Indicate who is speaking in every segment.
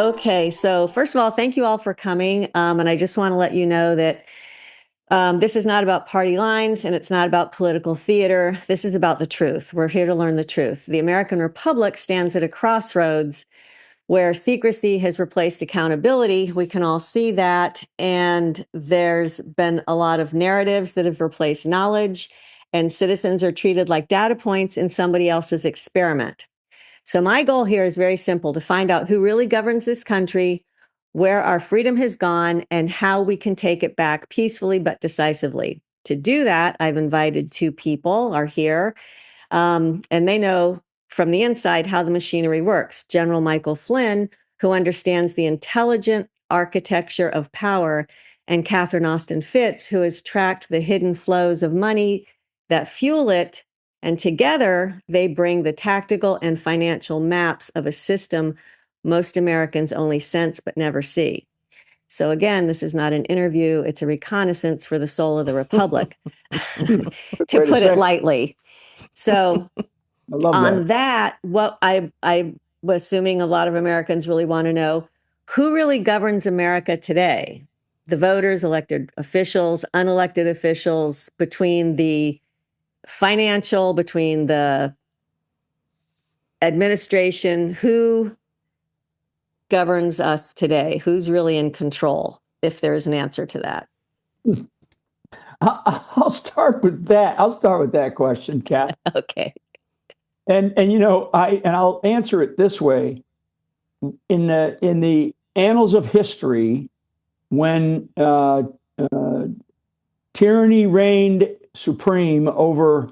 Speaker 1: Okay, so first of all, thank you all for coming. And I just want to let you know that this is not about party lines and it's not about political theater. This is about the truth. We're here to learn the truth. The American Republic stands at a crossroads where secrecy has replaced accountability. We can all see that. And there's been a lot of narratives that have replaced knowledge, and citizens are treated like data points in somebody else's experiment. So my goal here is very simple: to find out who really governs this country, where our freedom has gone, and how we can take it back peacefully but decisively. To do that, I've invited two people are here, and they know from the inside how the machinery works. General Michael Flynn, who understands the intelligent architecture of power, and Catherine Austin Fitts, who has tracked the hidden flows of money that fuel it. And together, they bring the tactical and financial maps of a system most Americans only sense but never see. So again, this is not an interview, it's a reconnaissance for the soul of the Republic, to put it lightly. So
Speaker 2: I love
Speaker 1: on that, what I was assuming a lot of Americans really want to know: who really governs America today? The voters, elected officials, unelected officials, between the financial, between the administration, who governs us today? Who's really in control, if there is an answer to that?
Speaker 2: I'll start with that. I'll start with that question, Kat.
Speaker 1: Okay.
Speaker 2: And I'll answer it this way. In the annals of history, when tyranny reigned supreme over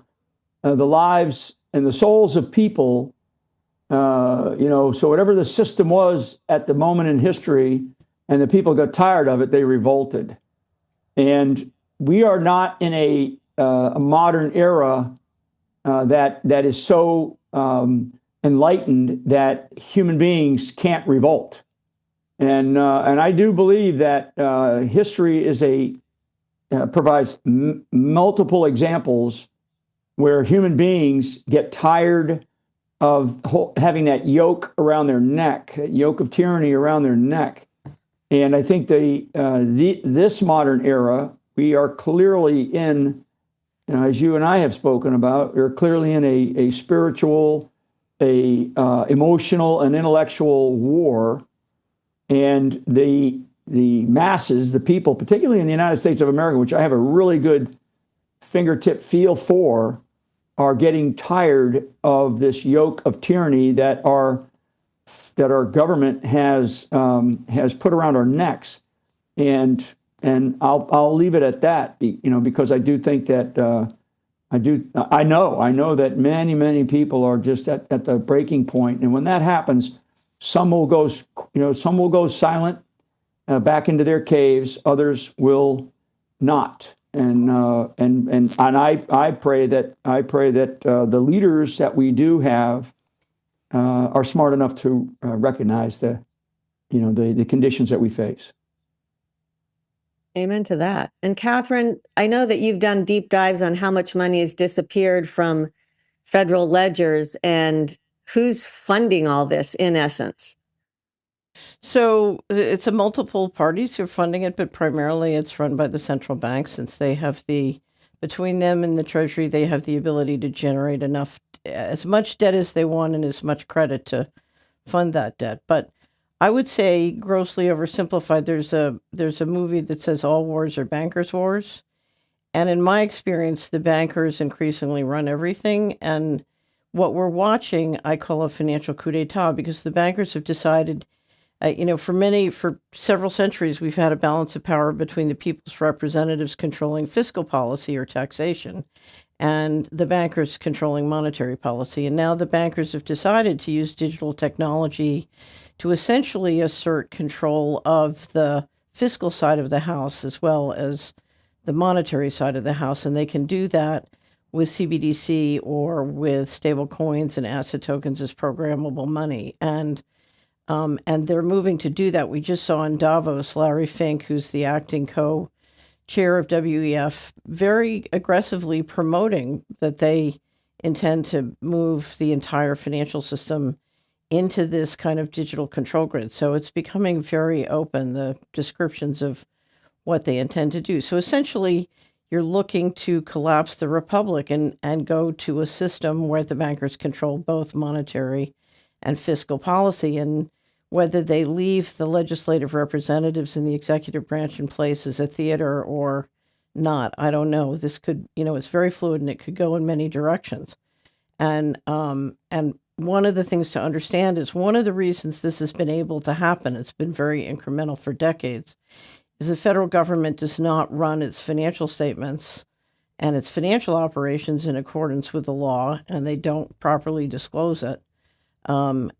Speaker 2: the lives and the souls of people, so whatever the system was at the moment in history, and the people got tired of it, they revolted. And we are not in a modern era that is so enlightened that human beings can't revolt. And I do believe that history provides multiple examples where human beings get tired of having that yoke around their neck, that yoke of tyranny around their neck. And I think this modern era, we are clearly in, as you and I have spoken about, we're clearly in a spiritual, emotional, and intellectual war. And the masses, the people, particularly in the United States of America, which I have a really good fingertip feel for, are getting tired of this yoke of tyranny that our government has put around our necks. And I'll leave it at that, because I do think that I know that many people are just at the breaking point. And when that happens, some will go silent, back into their caves. Others will not. And I pray that the leaders that we do have are smart enough to recognize the conditions that we face.
Speaker 1: Amen to that. And Catherine, I know that you've done deep dives on how much money has disappeared from federal ledgers and who's funding all this in essence.
Speaker 3: So it's a multiple parties who are funding it, but primarily it's run by the central bank, since they have between them and the Treasury, they have the ability to generate as much debt as they want and as much credit to fund that debt. But I would say, grossly oversimplified, there's a movie that says all wars are bankers' wars. And in my experience, the bankers increasingly run everything. And what we're watching, I call a financial coup d'etat, because the bankers have decided, for several centuries, we've had a balance of power between the people's representatives controlling fiscal policy or taxation and the bankers controlling monetary policy. And now the bankers have decided to use digital technology to essentially assert control of the fiscal side of the house as well as the monetary side of the house. And they can do that with CBDC or with stable coins and asset tokens as programmable money. And they're moving to do that. We just saw in Davos, Larry Fink, who's the acting co-chair of WEF, very aggressively promoting that they intend to move the entire financial system into this kind of digital control grid. So it's becoming very open, the descriptions of what they intend to do. So essentially, you're looking to collapse the republic and go to a system where the bankers control both monetary and fiscal policy. And whether they leave the legislative representatives in the executive branch in place as a theater or not, I don't know. This could, it's very fluid and it could go in many directions. And one of the things to understand is one of the reasons this has been able to happen, it's been very incremental for decades, is the federal government does not run its financial statements and its financial operations in accordance with the law, and they don't properly disclose it. And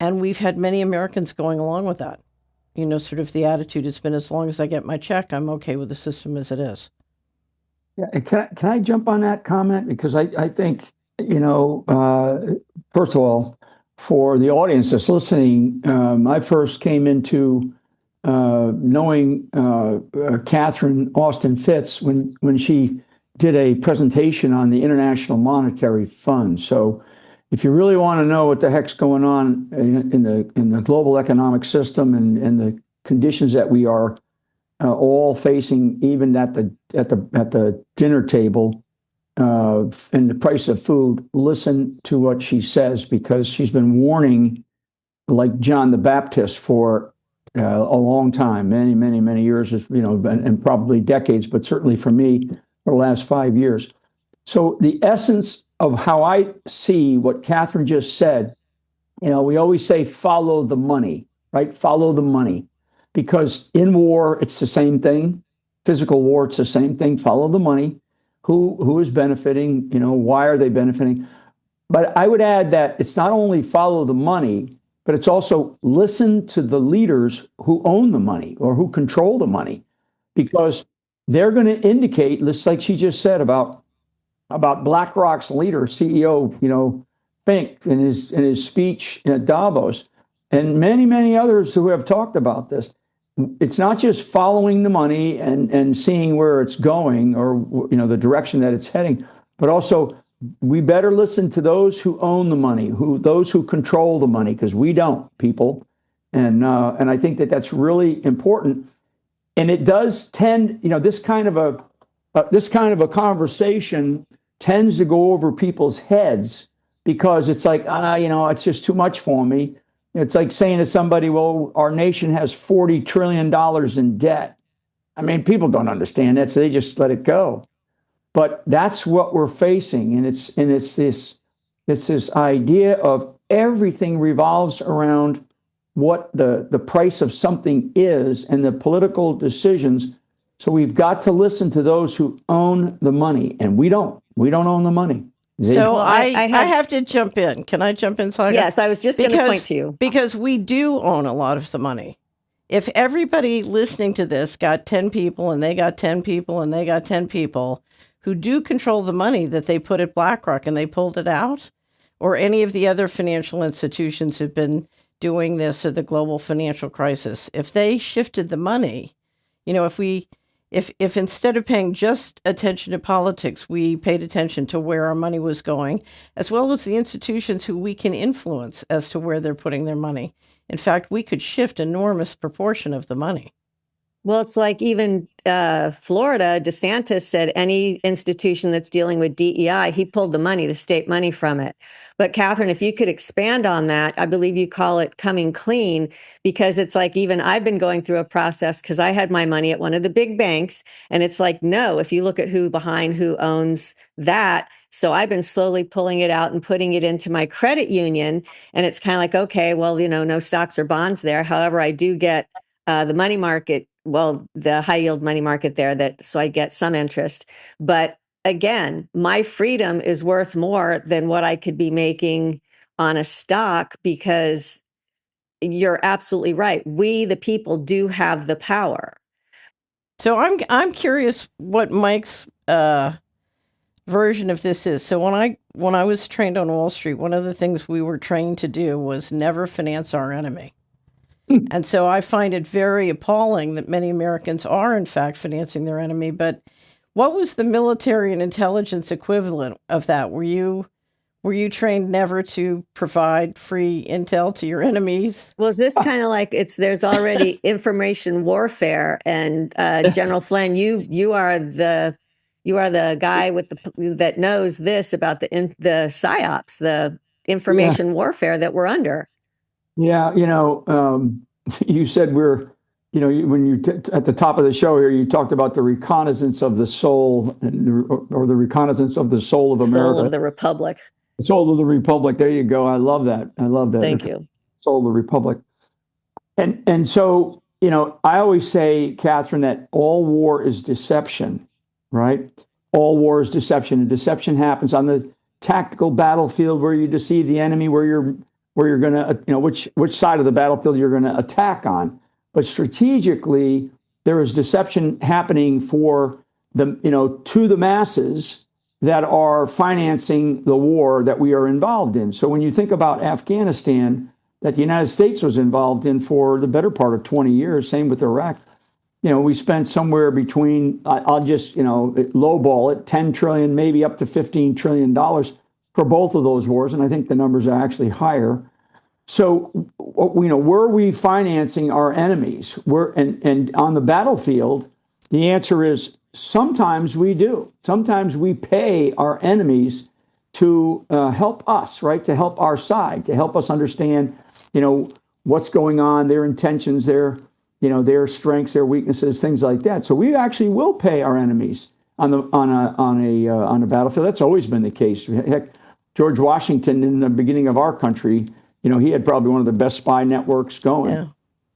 Speaker 3: we've had many Americans going along with that. Sort of the attitude has been, as long as I get my check, I'm okay with the system as it is.
Speaker 2: Yeah, and can I jump on that comment? Because I think, first of all, for the audience that's listening, I first came into knowing Catherine Austin Fitts when she did a presentation on the International Monetary Fund. So if you really want to know what the heck's going on in the global economic system and the conditions that we are all facing, even at the dinner table, and the price of food, listen to what she says, because she's been warning, like John the Baptist, for a long time, many, many, many years, and probably decades, but certainly for me, for the last 5 years. So the essence of how I see what Catherine just said, we always say, follow the money, right? Follow the money. Because in war, it's the same thing. Physical war, it's the same thing. Follow the money. Who is benefiting? Why are they benefiting? But I would add that it's not only follow the money, but it's also listen to the leaders who own the money or who control the money, because they're going to indicate, just like she just said about BlackRock's leader, CEO, Fink, in his speech at Davos, and many, many others who have talked about this. It's not just following the money and seeing where it's going or the direction that it's heading, but also we better listen to those who own the money, those who control the money, because we don't, people. And I think that that's really important. And it does tend, this kind of a conversation tends to go over people's heads, because it's like, it's just too much for me. It's like saying to somebody, well, our nation has $40 trillion in debt. I mean, people don't understand that, so they just let it go. But that's what we're facing. And it's this idea of everything revolves around what the price of something is and the political decisions. So we've got to listen to those who own the money, and we don't own the money.
Speaker 3: So I have to jump in. Can I jump in, Saga?
Speaker 1: Yes, I was just going to point to you.
Speaker 3: Because we do own a lot of the money. If everybody listening to this got 10 people and they got 10 people and they got 10 people who do control the money that they put at BlackRock and they pulled it out, or any of the other financial institutions have been doing this, or the global financial crisis, if they shifted the money, if instead of paying just attention to politics, we paid attention to where our money was going, as well as the institutions who we can influence as to where they're putting their money. In fact, we could shift enormous proportion of the money.
Speaker 1: Well, it's like even Florida, DeSantis said any institution that's dealing with DEI, he pulled the money, the state money from it. But Catherine, if you could expand on that, I believe you call it coming clean, because it's like, even I've been going through a process, because I had my money at one of the big banks, and it's like, no, if you look at who owns that. So I've been slowly pulling it out and putting it into my credit union. And it's kind of like, okay, well, no stocks or bonds there. However, I do get the money market, the high yield money market there, so I get some interest. But again, my freedom is worth more than what I could be making on a stock, because you're absolutely right. We, the people, do have the power.
Speaker 3: So I'm curious what Mike's version of this is. So when I was trained on Wall Street, one of the things we were trained to do was never finance our enemy. And so I find it very appalling that many Americans are, in fact, financing their enemy. But what was the military and intelligence equivalent of that? Were you Were you trained never to provide free intel to your enemies?
Speaker 1: Well, is this kind of like there's already information warfare, and General Flynn, you are the guy with that knows this about the psyops, the
Speaker 2: Yeah,
Speaker 1: information warfare that we're under.
Speaker 2: yeah. You said when you at the top of the show here, you talked about the reconnaissance of the soul, or the reconnaissance of the soul of
Speaker 1: Soul
Speaker 2: America,
Speaker 1: of the Republic.
Speaker 2: the soul of the Republic. There you go. I love that. I love that.
Speaker 1: Thank
Speaker 2: The
Speaker 1: you.
Speaker 2: soul of the Republic. And so, I always say, Catherine, that all war is deception, right? All war is deception, and deception happens on the tactical battlefield where you deceive the enemy, where you're going to, which side of the battlefield you're going to attack on. But strategically, there is deception happening for to the masses that are financing the war that we are involved in. So when you think about Afghanistan, that the United States was involved in for the better part of 20 years. Same with Iraq. We spent somewhere between, I'll just, lowball it, 10 trillion, maybe up to $15 trillion for both of those wars. And I think the numbers are actually higher. So, were we financing our enemies? And on the battlefield, the answer is sometimes we do. Sometimes we pay our enemies to help us, right? To help our side, to help us understand, what's going on, their intentions, their strengths, their weaknesses, things like that. So we actually will pay our enemies on a battlefield. That's always been the case. Heck, George Washington, in the beginning of our country, he had probably one of the best spy networks going.
Speaker 3: Yeah.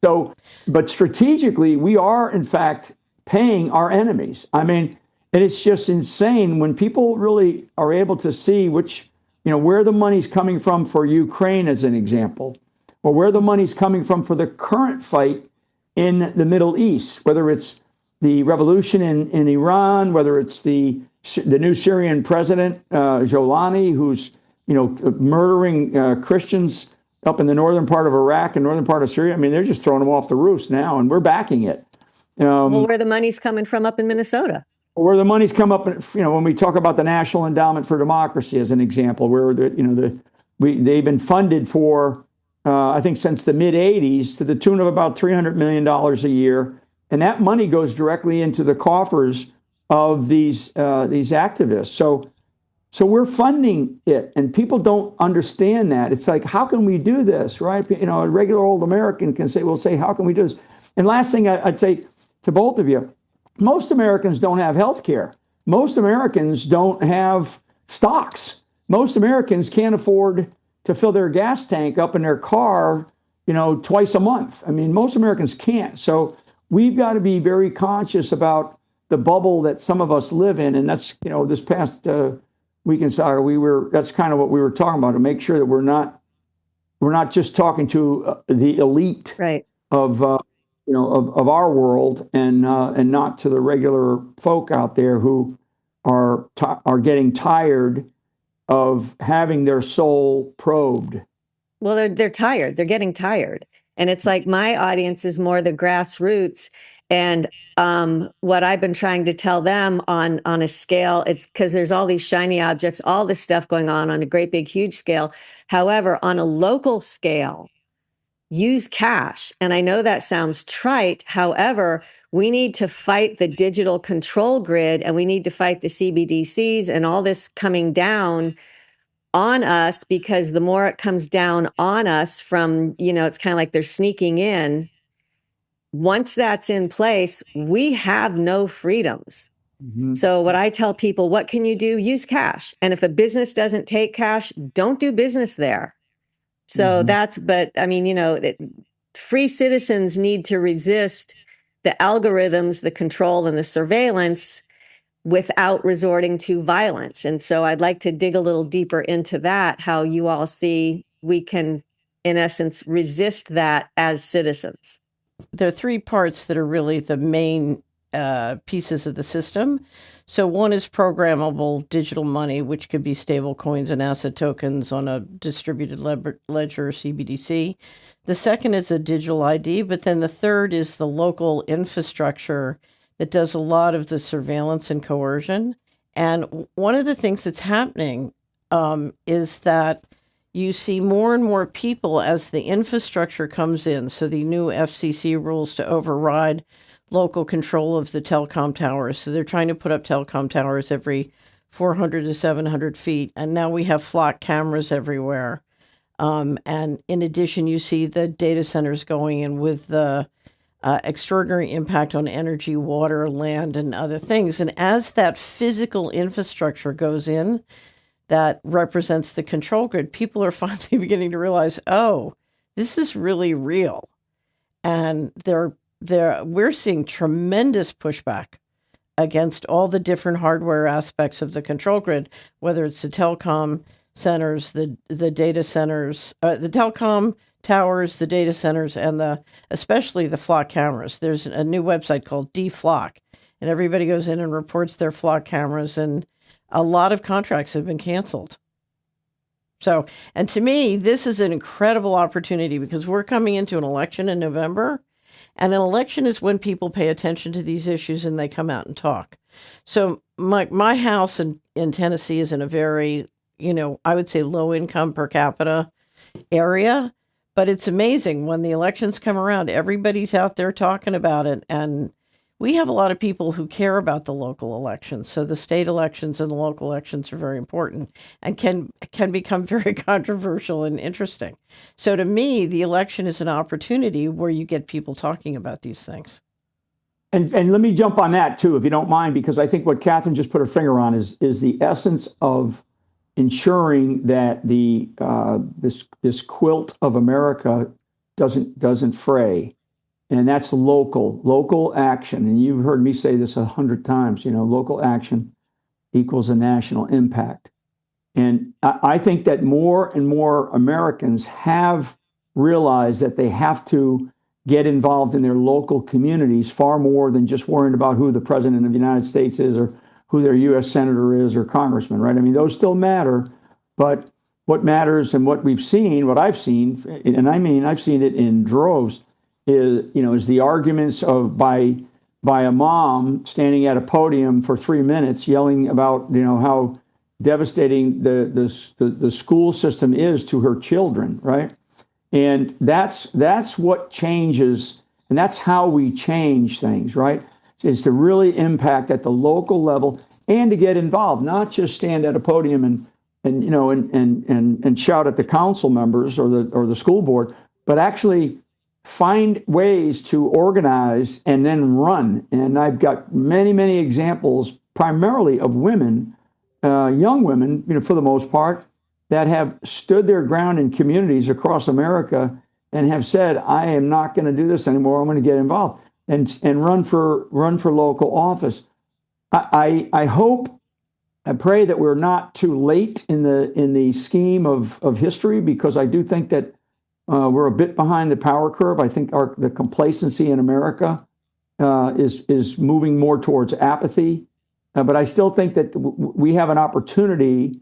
Speaker 2: So, but strategically, we are in fact paying our enemies. I mean, and it's just insane when people really are able to see where the money's coming from for Ukraine, as an example, or where the money's coming from for the current fight in the Middle East, whether it's the revolution in Iran, whether it's the new Syrian president, Jolani, who's murdering Christians up in the northern part of Iraq and northern part of Syria. I mean, they're just throwing them off the roofs now, and we're backing it.
Speaker 1: Well, where the money's coming from up in Minnesota.
Speaker 2: Where the money's come up, when we talk about the National Endowment for Democracy as an example, where they've been funded for, I think, since the mid '80s to the tune of about $300 million a year, and that money goes directly into the coffers of these activists. So we're funding it, and people don't understand that. It's like, how can we do this, right? A regular old American will say, how can we do this? And last thing I'd say to both of you, most Americans don't have health care. Most Americans don't have stocks. Most Americans can't afford to fill their gas tank up in their car, twice a month. I mean, most Americans can't. So we've got to be very conscious about the bubble that some of us live in. And that's, this past weekend, Saga, that's kind of what we were talking about, to make sure that we're not just talking to the elite,
Speaker 1: Right.
Speaker 2: of our world, and not to the regular folk out there who are getting tired of having their soul probed.
Speaker 1: Well, they're tired. They're getting tired. And it's like my audience is more the grassroots. And what I've been trying to tell them on a scale, it's because there's all these shiny objects, all this stuff going on a great big huge scale. However, on a local scale, use cash. And I know that sounds trite. However, we need to fight the digital control grid, and we need to fight the CBDCs and all this coming down on us, because the more it comes down on us from, it's kind of like they're sneaking in. Once that's in place, we have no freedoms.
Speaker 2: Mm-hmm.
Speaker 1: So what I tell people, what can you do? Use cash. And if a business doesn't take cash, don't do business there. So but I mean, free citizens need to resist the algorithms, the control, and the surveillance without resorting to violence. And so I'd like to dig a little deeper into that, how you all see we can, in essence, resist that as citizens.
Speaker 3: There are three parts that are really the main pieces of the system. So one is programmable digital money, which could be stable coins and asset tokens on a distributed ledger or CBDC. The second is a digital ID, but then the third is the local infrastructure that does a lot of the surveillance and coercion. And one of the things that's happening is that you see more and more people as the infrastructure comes in. So the new FCC rules to override local control of the telecom towers. So they're trying to put up telecom towers every 400 to 700 feet. And now we have flock cameras everywhere. And in addition, you see the data centers going in with the extraordinary impact on energy, water, land, and other things. And as that physical infrastructure goes in, that represents the control grid, people are finally beginning to realize, oh, this is really real. And we're seeing tremendous pushback against all the different hardware aspects of the control grid, whether it's the telecom centers, the data centers, the telecom towers, the data centers, and especially the flock cameras. There's a new website called DFlock, and everybody goes in and reports their flock cameras, and a lot of contracts have been canceled. So, and to me, this is an incredible opportunity because we're coming into an election in November, and an election is when people pay attention to these issues and they come out and talk. So my house in Tennessee is in a very, I would say low income per capita area, but it's amazing when the elections come around, everybody's out there talking about it. And we have a lot of people who care about the local elections. So the state elections and the local elections are very important and can become very controversial and interesting. So to me, the election is an opportunity where you get people talking about these things.
Speaker 2: And let me jump on that too, if you don't mind, because I think what Catherine just put her finger on is the essence of ensuring that this quilt of America doesn't fray. And that's local action. And you've heard me say this 100 times, local action equals a national impact. And I think that more and more Americans have realized that they have to get involved in their local communities far more than just worrying about who the president of the United States is or who their U.S. senator is or congressman, right? I mean, those still matter, but what matters and what I've seen, and I mean, I've seen it in droves, is the arguments by a mom standing at a podium for 3 minutes yelling about how devastating the school system is to her children, right? And that's what changes, and that's how we change things, right? Is to really impact at the local level and to get involved, not just stand at a podium and shout at the council members or the school board, but actually find ways to organize and then run. And I've got many, many examples, primarily of women, young women, for the most part, that have stood their ground in communities across America and have said, I am not going to do this anymore. I'm going to get involved and run for local office. I hope, I pray that we're not too late in the scheme of history, because I do think that we're a bit behind the power curve. I think the complacency in America is moving more towards apathy. But I still think that we have an opportunity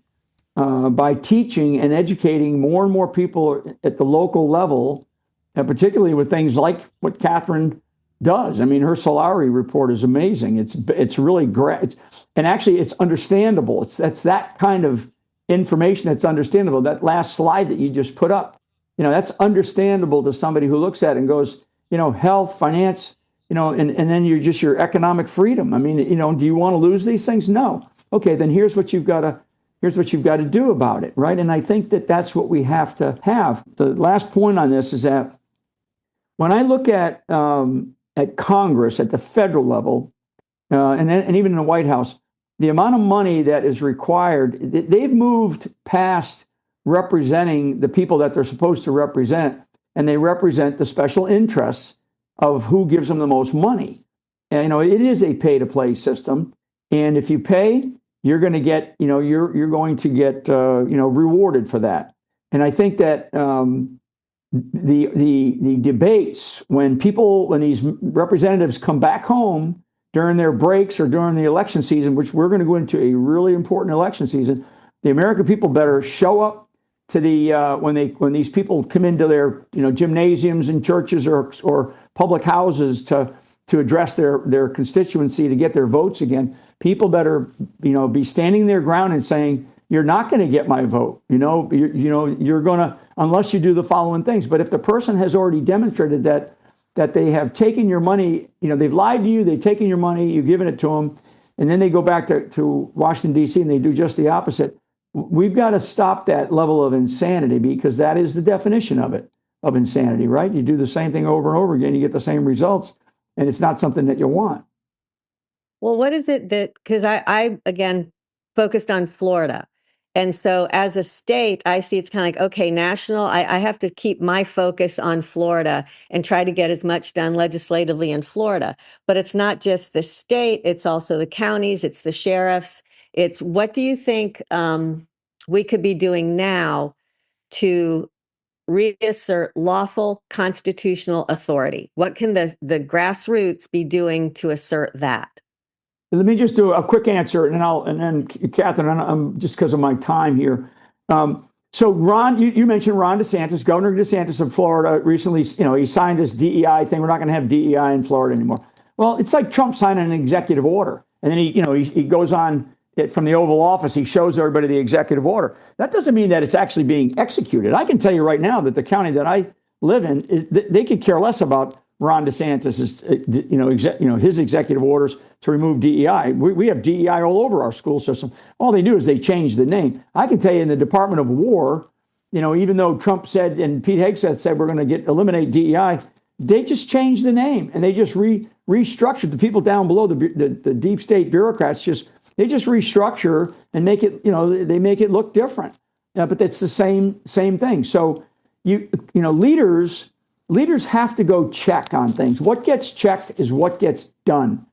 Speaker 2: by teaching and educating more and more people at the local level, and particularly with things like what Catherine does. I mean, her Solari report is amazing. It's really great. And actually, it's understandable. That's that kind of information that's understandable. That last slide that you just put up, that's understandable to somebody who looks at it and goes, health, finance, and then your economic freedom. I mean, do you want to lose these things? No. Okay, then here's what you've got to do about it, right? And I think that that's what we have to have. The last point on this is that when I look at Congress at the federal level, and even in the White House, the amount of money that is required, they've moved past representing the people that they're supposed to represent, and they represent the special interests of who gives them the most money. And, it is a pay-to-play system, and if you pay, you're going to get, you're going to get, rewarded for that. And I think that the debates when these representatives come back home during their breaks or during the election season, which we're going to go into a really important election season, the American people better show up to the when these people come into their gymnasiums and churches or public houses to address their constituency to get their votes again. People better be standing their ground and saying, you're not going to get my vote. You're going to, unless you do the following things. But if the person has already demonstrated that they have taken your money, they've lied to you, they've taken your money, you've given it to them, and then they go back to Washington, D.C., and they do just the opposite. We've got to stop that level of insanity, because that is the definition of insanity, right? You do the same thing over and over again, you get the same results, and it's not something that you want.
Speaker 1: Well, what is it that, because I again focused on Florida. And so as a state, I see it's kind of like, okay, national, I have to keep my focus on Florida and try to get as much done legislatively in Florida. But it's not just the state, it's also the counties, it's the sheriffs. It's what do you think we could be doing now to reassert lawful constitutional authority? What can the grassroots be doing to assert that?
Speaker 2: Let me just do a quick answer, and then Catherine, I'm just because of my time here. So Ron, you mentioned Ron DeSantis, Governor DeSantis of Florida recently. He signed this DEI thing. We're not going to have DEI in Florida anymore. Well, it's like Trump signing an executive order, and then he goes on from the Oval Office. He shows everybody the executive order. That doesn't mean that it's actually being executed. I can tell you right now that the county that I live in they could care less about Ron DeSantis's, his executive orders to remove DEI. We have DEI all over our school system. All they do is they change the name. I can tell you in the Department of War, even though Trump said and Pete Hegseth said we're going to eliminate DEI, they just changed the name and they just restructured. The people down below, the deep state bureaucrats, they just restructure and make it, they make it look different. But that's the same thing. So leaders have to go check on things. What gets checked is what gets done.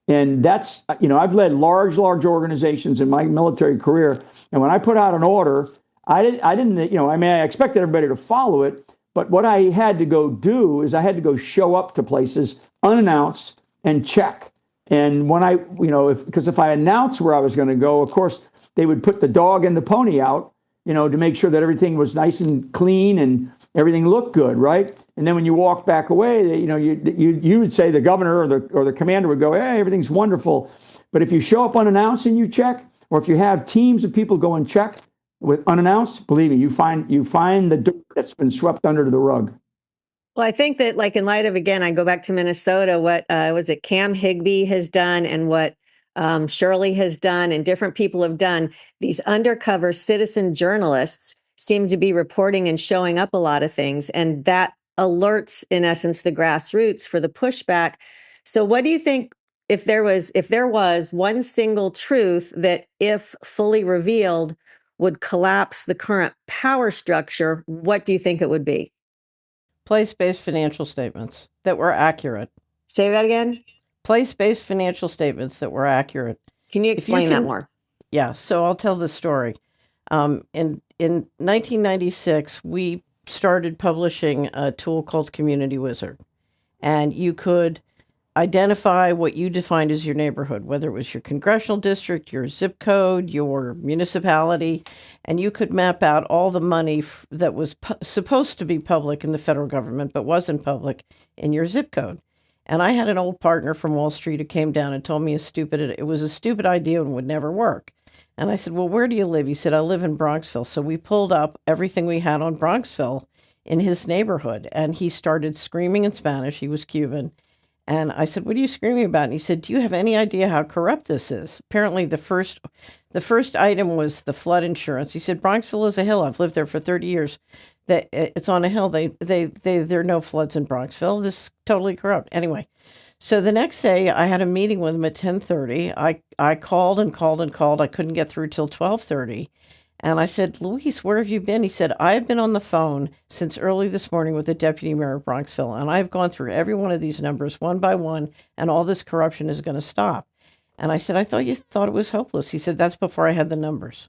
Speaker 2: And that's, I've led large organizations in my military career. And when I put out an order, I didn't, I expected everybody to follow it. But what I had to go do is I had to go show up to places unannounced and check. And when because if I announced where I was going to go, of course, they would put the dog and the pony out, to make sure that everything was nice and clean and everything looked good, right? And then when you walk back away, you would say the governor or the commander would go, hey, everything's wonderful. But if you show up unannounced and you check, or if you have teams of people go and check with unannounced, believe me, you find the dirt that's been swept under the rug.
Speaker 1: Well, I think that, like, in light of, again, I go back to Minnesota, what was it Cam Higbee has done and what Shirley has done and different people have done, these undercover citizen journalists seem to be reporting and showing up a lot of things. And that alerts, in essence, the grassroots for the pushback. So what do you think, if there was one single truth that, if fully revealed, would collapse the current power structure, what do you think it would be?
Speaker 3: Place-based financial statements that were accurate.
Speaker 1: Say that again?
Speaker 3: Place-based financial statements that were accurate.
Speaker 1: Can you explain that more?
Speaker 3: Yeah, so I'll tell the story. In 1996, we started publishing a tool called Community Wizard. And you could identify what you defined as your neighborhood, whether it was your congressional district, your zip code, your municipality, and you could map out all the money that was supposed to be public in the federal government but wasn't public in your zip code. And I had an old partner from Wall Street who came down and told me it was a stupid idea and would never work. And I said, well, where do you live? He said, I live in Bronxville. So we pulled up everything we had on Bronxville in his neighborhood. And he started screaming in Spanish. He was Cuban. And I said, what are you screaming about? And he said, do you have any idea how corrupt this is? Apparently the first item was the flood insurance. He said, Bronxville is a hill. I've lived there for 30 years. It's on a hill. There are no floods in Bronxville. This is totally corrupt. Anyway, so the next day I had a meeting with him at 10:30. I called and called and called. I couldn't get through till 12:30. And I said, Luis, where have you been? He said, I've been on the phone since early this morning with the deputy mayor of Bronxville, and I've gone through every one of these numbers one by one, and all this corruption is going to stop. And I said, I thought you thought it was hopeless. He said, that's before I had the numbers.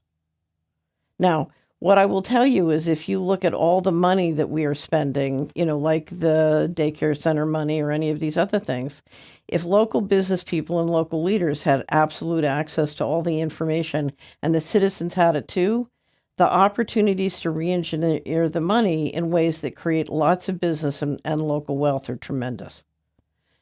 Speaker 3: Now, what I will tell you is if you look at all the money that we are spending, like the daycare center money or any of these other things, if local business people and local leaders had absolute access to all the information and the citizens had it too, the opportunities to re-engineer the money in ways that create lots of business and local wealth are tremendous.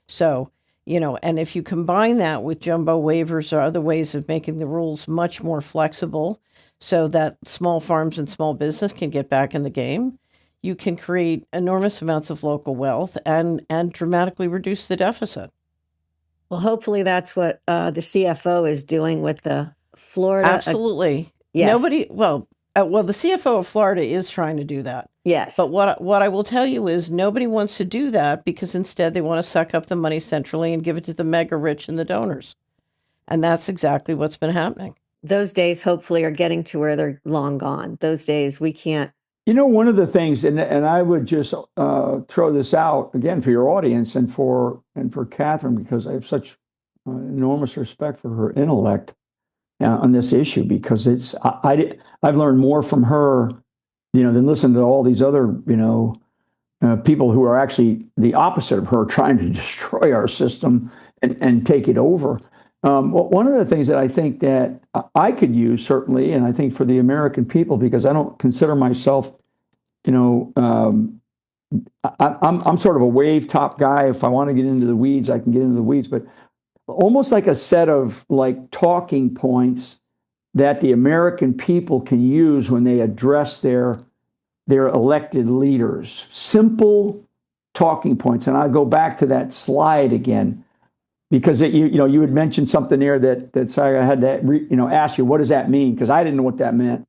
Speaker 3: So, and if you combine that with jumbo waivers or other ways of making the rules much more flexible, so that small farms and small business can get back in the game. You can create enormous amounts of local wealth and dramatically reduce the deficit.
Speaker 1: Well, hopefully that's what the CFO is doing with the Florida.
Speaker 3: Absolutely.
Speaker 1: Yes.
Speaker 3: The CFO of Florida is trying to do that.
Speaker 1: Yes.
Speaker 3: But what I will tell you is nobody wants to do that because instead they want to suck up the money centrally and give it to the mega rich and the donors. And that's exactly what's been happening.
Speaker 1: Those days hopefully are getting to where they're long gone. Those days we can't.
Speaker 2: One of the things, and I would just throw this out again for your audience and for Catherine, because I have such enormous respect for her intellect on this issue, because I've learned more from her, than listen to all these other, people who are actually the opposite of her, trying to destroy our system and take it over. One of the things that I think that I could use, certainly, and I think for the American people, because I don't consider myself, I'm sort of a wave top guy. If I want to get into the weeds, I can get into the weeds, but almost like a set of like talking points that the American people can use when they address their elected leaders. Simple talking points. And I'll go back to that slide again, because you had mentioned something there that so I had to ask you, what does that mean? Because I didn't know what that meant.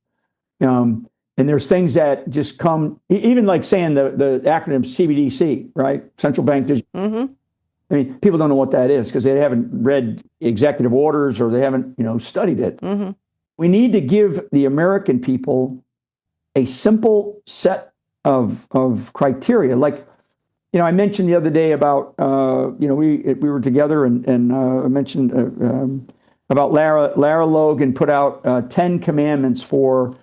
Speaker 2: And there's things that just come, even like saying the acronym CBDC, right? Central Bank Digital.
Speaker 3: Mm-hmm.
Speaker 2: I mean, people don't know what that is because they haven't read executive orders or they haven't, studied it.
Speaker 3: Mm-hmm.
Speaker 2: We need to give the American people a simple set of criteria. Like, I mentioned the other day about, we were together and I mentioned about Lara Logan put out 10 commandments for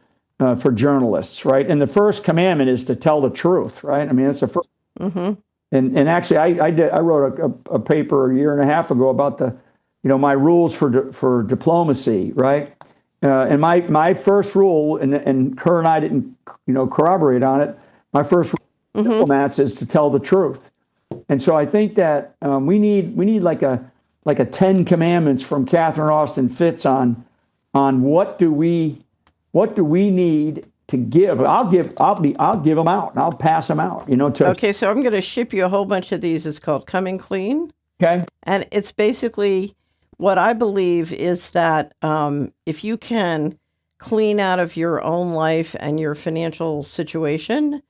Speaker 2: journalists, right? And the first commandment is to tell the truth, right? I mean, that's the first.
Speaker 3: Mm-hmm.
Speaker 2: And actually, I wrote a paper a year and a half ago about my rules for diplomacy, right? And my first rule, and her and I didn't, corroborate on it. My first rule for diplomats is to tell the truth. And so I think that we need like a 10 commandments from Catherine Austin Fitts on what do we need to give. I'll give them out and I'll pass them out.
Speaker 3: Okay, so I'm going to ship you a whole bunch of these. It's called Coming Clean.
Speaker 2: Okay.
Speaker 3: And it's basically what I believe is that if you can clean out of your own life and your financial situation,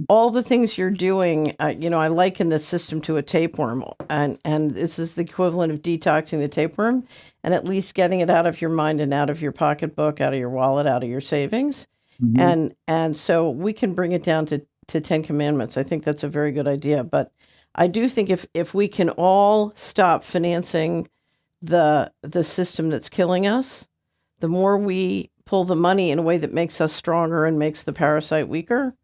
Speaker 3: all the things you're doing, I liken this system to a tapeworm. And this is the equivalent of detoxing the tapeworm and at least getting it out of your mind and out of your pocketbook, out of your wallet, out of your savings. And so we can bring it down to 10 commandments. I think that's a very good idea. But I do think if we can all stop financing the system that's killing us, the more we pull the money in a way that makes us stronger and makes the parasite weaker.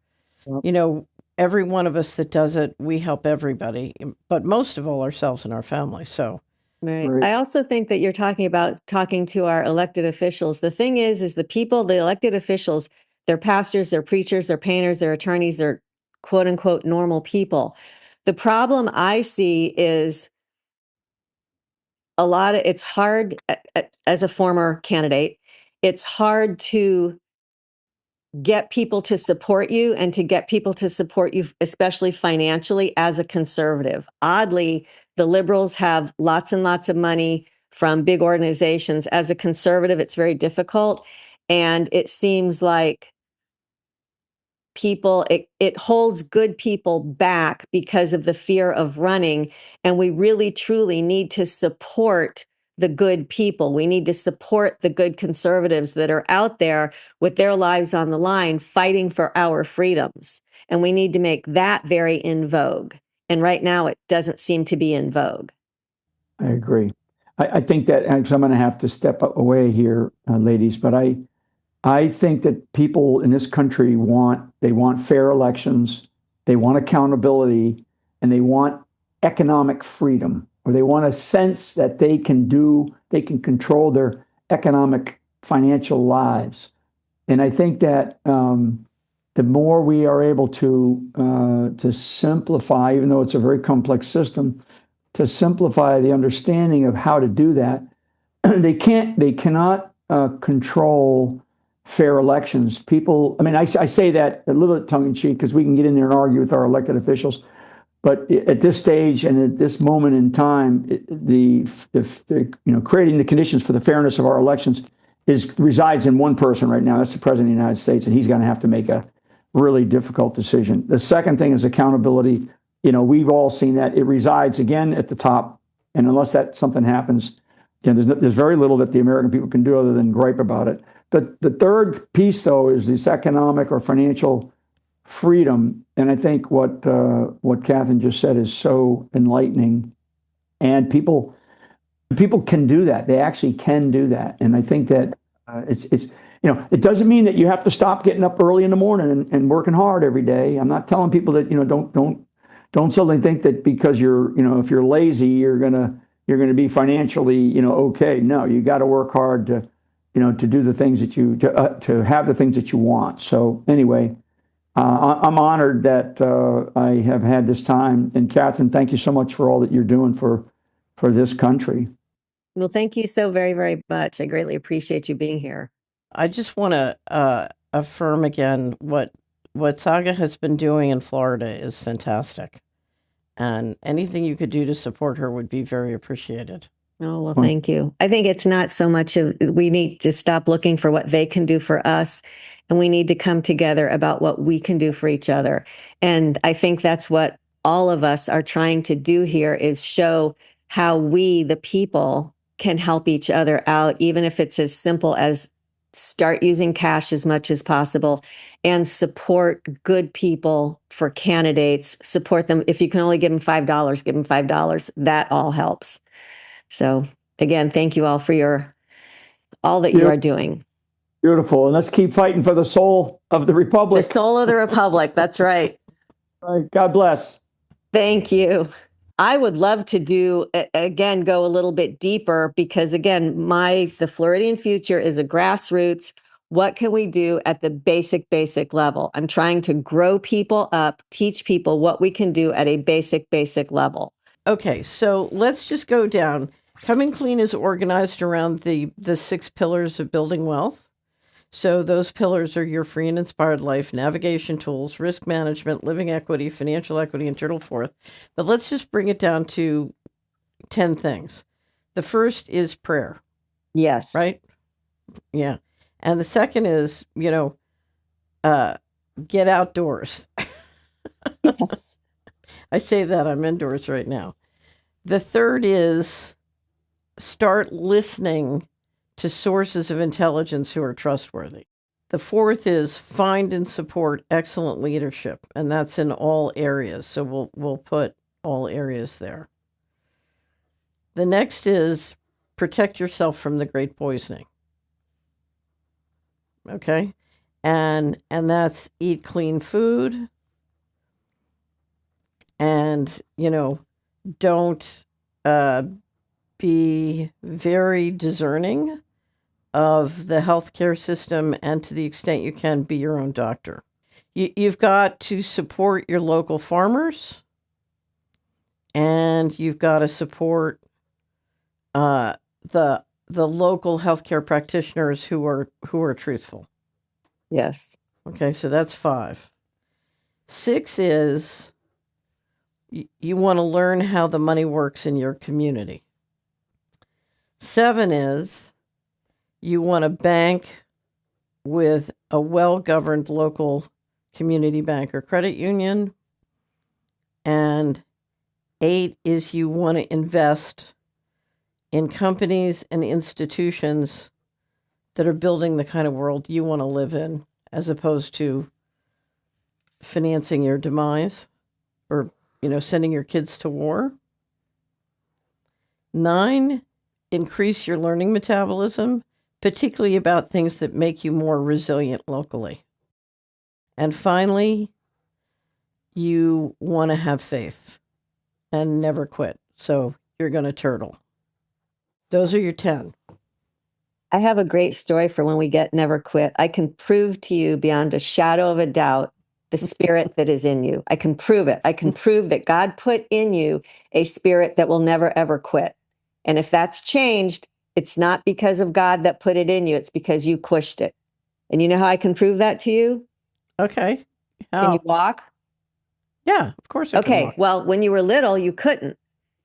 Speaker 3: Yep. Every one of us that does it, we help everybody, but most of all ourselves and our families. So.
Speaker 1: Right. I also think that you're talking to our elected officials. The thing is the people, the elected officials, they're pastors, they're preachers, they're painters, they're attorneys, they're quote unquote normal people. The problem I see is it's hard as a former candidate, it's hard to get people to support you and to get people to support you, especially financially, as a conservative. Oddly, the liberals have lots and lots of money from big organizations. As a conservative, it's very difficult. And it seems like it holds good people back because of the fear of running. And we really, truly need to support the good people. We need to support the good conservatives that are out there with their lives on the line, fighting for our freedoms. And we need to make that very in vogue. And right now it doesn't seem to be in vogue.
Speaker 2: I agree. I think that actually I'm going to have to step away here, ladies, but I think that people in this country want fair elections, they want accountability, and they want economic freedom, or they want a sense that they can control their economic financial lives. And I think that the more we are able to simplify, even though it's a very complex system, to simplify the understanding of how to do that, they cannot control fair elections. People, I mean, I say that a little bit tongue in cheek because we can get in there and argue with our elected officials. But at this stage and at this moment in time, creating the conditions for the fairness of our elections resides in one person right now. That's the president of the United States, and he's going to have to make a really difficult decision. The second thing is accountability. We've all seen that it resides again at the top, and unless that something happens, there's very little that the American people can do other than gripe about it. The third piece, though, is this economic or financial freedom, and I think what Catherine just said is so enlightening. And people can do that. They actually can do that, and I think that it's it doesn't mean that you have to stop getting up early in the morning and working hard every day. I'm not telling people that don't suddenly think that because if you're lazy you're gonna be financially okay. No, you got to work hard to do the things that to have the things that you want. So anyway. I'm honored that I have had this time. And Catherine, thank you so much for all that you're doing for this country.
Speaker 1: Well, thank you so very, very much. I greatly appreciate you being here.
Speaker 3: I just want to affirm again what Saga has been doing in Florida is fantastic. And anything you could do to support her would be very appreciated.
Speaker 1: Oh, well, thank you. I think it's not so much of we need to stop looking for what they can do for us, and we need to come together about what we can do for each other. And I think that's what all of us are trying to do here is show how we, the people, can help each other out, even if it's as simple as start using cash as much as possible and support good people for candidates, support them. If you can only give them $5, give them $5. That all helps. So again, thank you all for all that you are doing.
Speaker 2: Beautiful. And let's keep fighting for the soul of the Republic.
Speaker 1: The soul of the Republic. That's right.
Speaker 2: All right. God bless.
Speaker 1: Thank you. I would love to go a little bit deeper because again, the Floridian future is a grassroots. What can we do at the basic level? I'm trying to grow people up, teach people what we can do at a basic level.
Speaker 3: Okay, so let's just go down. Coming Clean is organized around the 6 pillars of building wealth. So those pillars are your free and inspired life, navigation tools, risk management, living equity, financial equity, and total forth. But let's just bring it down to 10 things. The first is prayer.
Speaker 1: Yes.
Speaker 3: Right? Yeah. And the second is, get outdoors.
Speaker 1: Yes.
Speaker 3: I say that I'm indoors right now. The third is start listening to sources of intelligence who are trustworthy. The fourth is find and support excellent leadership, and that's in all areas. So we'll put all areas there. The next is protect yourself from the great poisoning. Okay? And that's eat clean food. And, don't be very discerning of the healthcare system, and to the extent you can, be your own doctor. You've got to support your local farmers, and you've got to support the local healthcare practitioners who are truthful.
Speaker 1: Yes.
Speaker 3: Okay, so that's 5. 6 is you want to learn how the money works in your community. 7 is you want to bank with a well-governed local community bank or credit union. And 8 is you want to invest in companies and institutions that are building the kind of world you want to live in, as opposed to financing your demise or sending your kids to war. 9, increase your learning metabolism, particularly about things that make you more resilient locally. And finally, you want to have faith and never quit. So you're going to turtle. Those are your 10.
Speaker 1: I have a great story for when we get never quit. I can prove to you beyond a shadow of a doubt the spirit that is in you. I can prove it. I can prove that God put in you a spirit that will never, ever quit. And if that's changed, it's not because of God that put it in you. It's because you pushed it. And you know how I can prove that to you?
Speaker 3: Okay.
Speaker 1: Can you
Speaker 3: How?
Speaker 1: walk?
Speaker 3: Yeah, of course I can
Speaker 1: Okay.
Speaker 3: walk.
Speaker 1: Well, when you were little, you couldn't.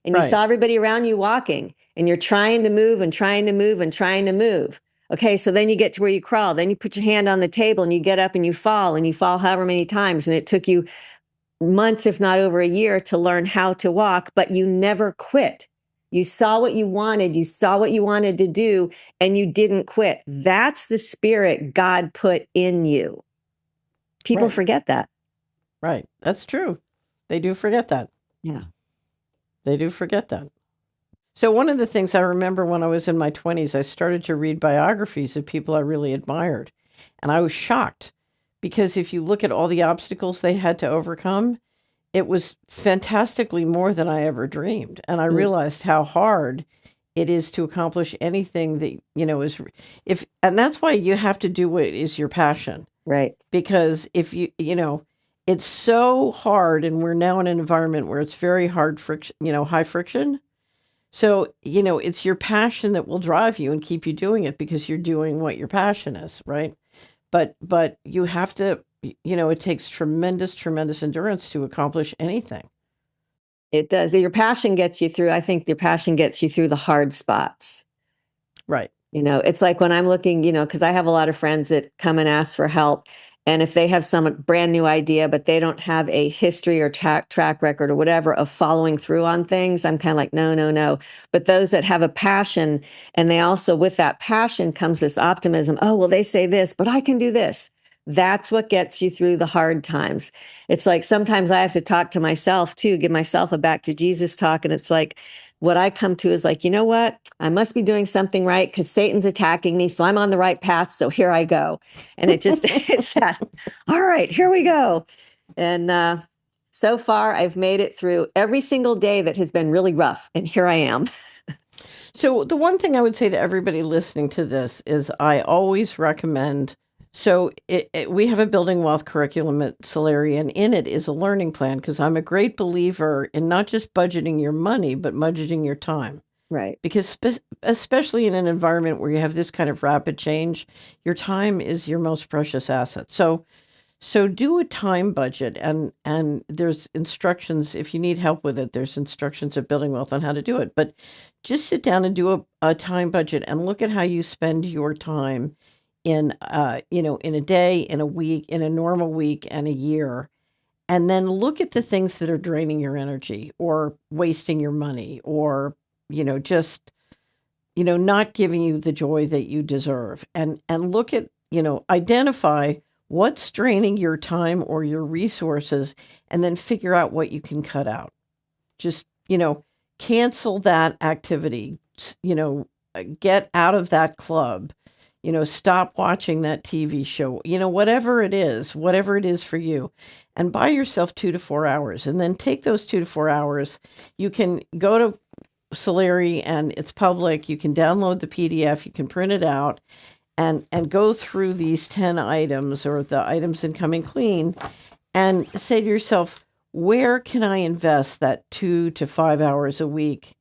Speaker 1: And you
Speaker 3: Right.
Speaker 1: saw everybody around you walking, and you're trying to move and trying to move and trying to move. Okay. So then you get to where you crawl. Then you put your hand on the table and you get up and you fall however many times. And it took you months, if not over a year, to learn how to walk, but you never quit. You saw what you wanted, you saw what you wanted to do, and you didn't quit. That's the spirit God put in you. People
Speaker 3: Right.
Speaker 1: forget that.
Speaker 3: Right. That's true. They do forget that.
Speaker 1: Yeah.
Speaker 3: They do forget that. So one of the things I remember when I was in my 20s, I started to read biographies of people I really admired. And I was shocked because if you look at all the obstacles they had to overcome, it was fantastically more than I ever dreamed. And I
Speaker 1: Mm.
Speaker 3: realized how hard it is to accomplish anything that, is and that's why you have to do what is your passion.
Speaker 1: Right.
Speaker 3: Because if it's so hard, and we're now in an environment where it's very hard friction, high friction. So, it's your passion that will drive you and keep you doing it because you're doing what your passion is, right? But you have to, it takes tremendous, tremendous endurance to accomplish anything.
Speaker 1: It does. Your passion gets you through. I think your passion gets you through the hard spots.
Speaker 3: Right.
Speaker 1: It's like when I'm looking, because I have a lot of friends that come and ask for help. And if they have some brand new idea, but they don't have a history or track record or whatever of following through on things, I'm kind of like, no, no, no. But those that have a passion, and they also, with that passion comes this optimism. Oh, well, they say this, but I can do this. That's what gets you through the hard times. It's like sometimes I have to talk to myself too, give myself a back to Jesus talk. And it's like, what I come to is like, you know what? I must be doing something right because Satan's attacking me. So I'm on the right path. So here I go. And it's that, all right, here we go. And so far, I've made it through every single day that has been really rough. And here I am.
Speaker 3: So the one thing I would say to everybody listening to this is I always recommend. So we have a building wealth curriculum at Solari, and in it is a learning plan because I'm a great believer in not just budgeting your money, but budgeting your time.
Speaker 1: Right.
Speaker 3: Because especially in an environment where you have this kind of rapid change, your time is your most precious asset. So do a time budget, and there's instructions if you need help with it. There's instructions at Building Wealth on how to do it. But just sit down and do a time budget and look at how you spend your time in in a day, in a week, in a normal week, and a year. And then look at the things that are draining your energy or wasting your money or just not giving you the joy that you deserve. And look at identify what's draining your time or your resources, and then figure out what you can cut out. Just, cancel that activity, get out of that club, stop watching that TV show, whatever it is for you, and buy yourself 2 to 4 hours, and then take those 2 to 4 hours. You can go to Solari and it's public. You can download the PDF, you can print it out, and go through these 10 items or the items in Coming Clean and say to yourself, where can I invest that 2 to 5 hours a week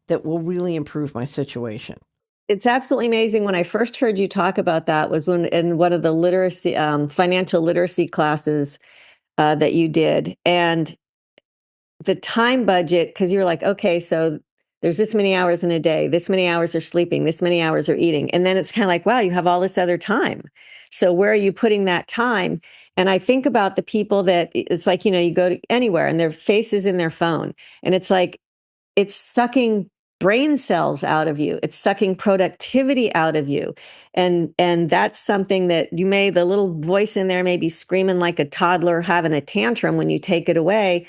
Speaker 3: that will really improve my situation?
Speaker 1: It's absolutely amazing. When I first heard you talk about that was when in one of the literacy, financial literacy classes that you did. And the time budget, because you're like, okay, so there's this many hours in a day, this many hours are sleeping, this many hours are eating. And then it's kind of like, wow, you have all this other time. So where are you putting that time? And I think about the people that it's like, you go to anywhere and their face is in their phone. And it's like, it's sucking brain cells out of you. It's sucking productivity out of you. And that's something that the little voice in there may be screaming like a toddler having a tantrum when you take it away.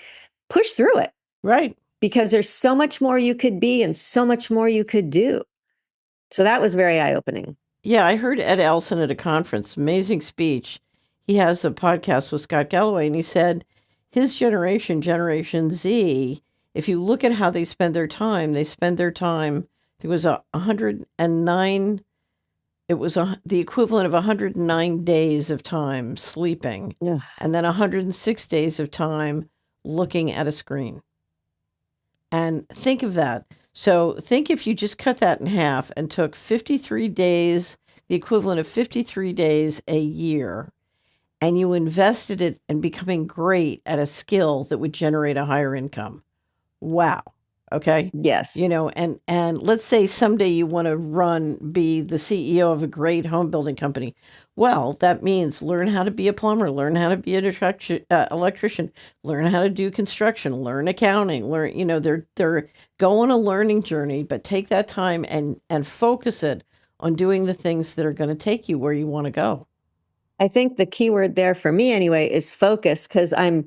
Speaker 1: Push through it.
Speaker 3: Right.
Speaker 1: Because there's so much more you could be and so much more you could do. So that was very eye-opening.
Speaker 3: Yeah, I heard Ed Elson at a conference, amazing speech. He has a podcast with Scott Galloway, and he said his generation, Generation Z, if you look at how they spend their time, I think it was 109, the equivalent of 109 days of time sleeping,
Speaker 1: Ugh.
Speaker 3: and then 106 days of time looking at a screen. And think of that. So think if you just cut that in half and took 53 days the equivalent of 53 days a year, and you invested it in becoming great at a skill that would generate a higher income. Wow. Okay.
Speaker 1: Yes.
Speaker 3: And let's say someday you want to be the CEO of a great home building company. Well, that means learn how to be a plumber, learn how to be an electrician, learn how to do construction, learn accounting, they're go on a learning journey, but take that time and focus it on doing the things that are going to take you where you want to go.
Speaker 1: I think the key word there for me anyway is focus, because I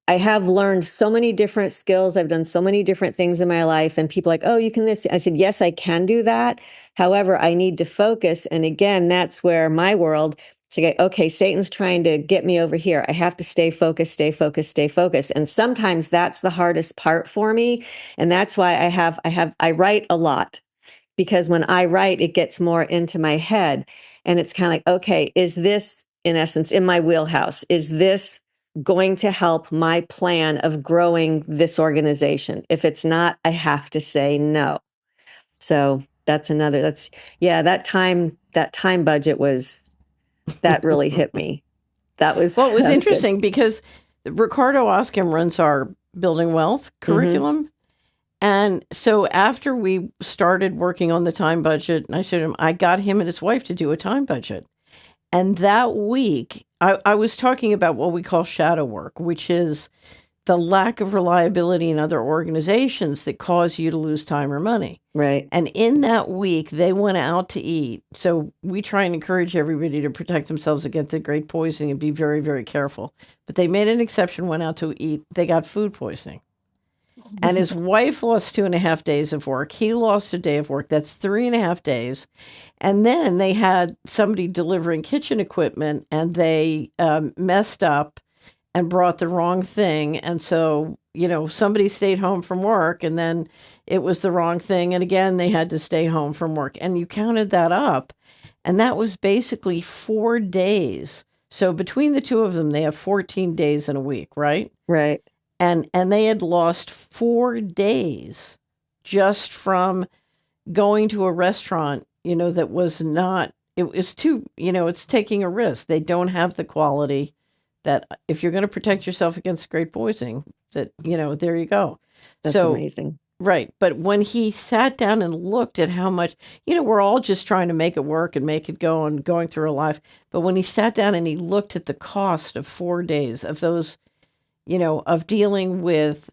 Speaker 1: have learned so many different skills. I've done so many different things in my life, and people are like, oh, you can this. I said, yes, I can do that. However, I need to focus. And again, that's where my world, it's like, okay, Satan's trying to get me over here. I have to stay focused, stay focused, stay focused. And sometimes that's the hardest part for me. And that's why I write a lot, because when I write, it gets more into my head. And it's kind of like, okay, is this in essence in my wheelhouse? Is this going to help my plan of growing this organization? If it's not, I have to say no. So that time budget that really hit me. That was,
Speaker 3: Well, it was
Speaker 1: that was good.
Speaker 3: interesting because Ricardo Oscom runs our Building Wealth curriculum. And so after we started working on the time budget, and I said to him, I got him and his wife to do a time budget. And that week, I was talking about what we call shadow work, which is the lack of reliability in other organizations that cause you to lose time or money.
Speaker 1: Right.
Speaker 3: And in that week, they went out to eat. So we try and encourage everybody to protect themselves against the great poisoning and be very, very careful. But they made an exception, went out to eat. They got food poisoning. And his wife lost 2.5 days of work. He lost a day of work. That's 3.5 days. And then they had somebody delivering kitchen equipment, and they messed up and brought the wrong thing. And so, somebody stayed home from work, and then it was the wrong thing. And again, they had to stay home from work. And you counted that up. And that was basically 4 days. So between the two of them, they have 14 days in a week, right?
Speaker 1: Right.
Speaker 3: And they had lost 4 days just from going to a restaurant, that was not, it was too, it's taking a risk. They don't have the quality that if you're going to protect yourself against great poisoning, that, there you go.
Speaker 1: That's
Speaker 3: so
Speaker 1: amazing.
Speaker 3: Right. But when he sat down and looked at how much, we're all just trying to make it work and make it go and going through our life. But when he sat down and he looked at the cost of 4 days of those, of dealing with,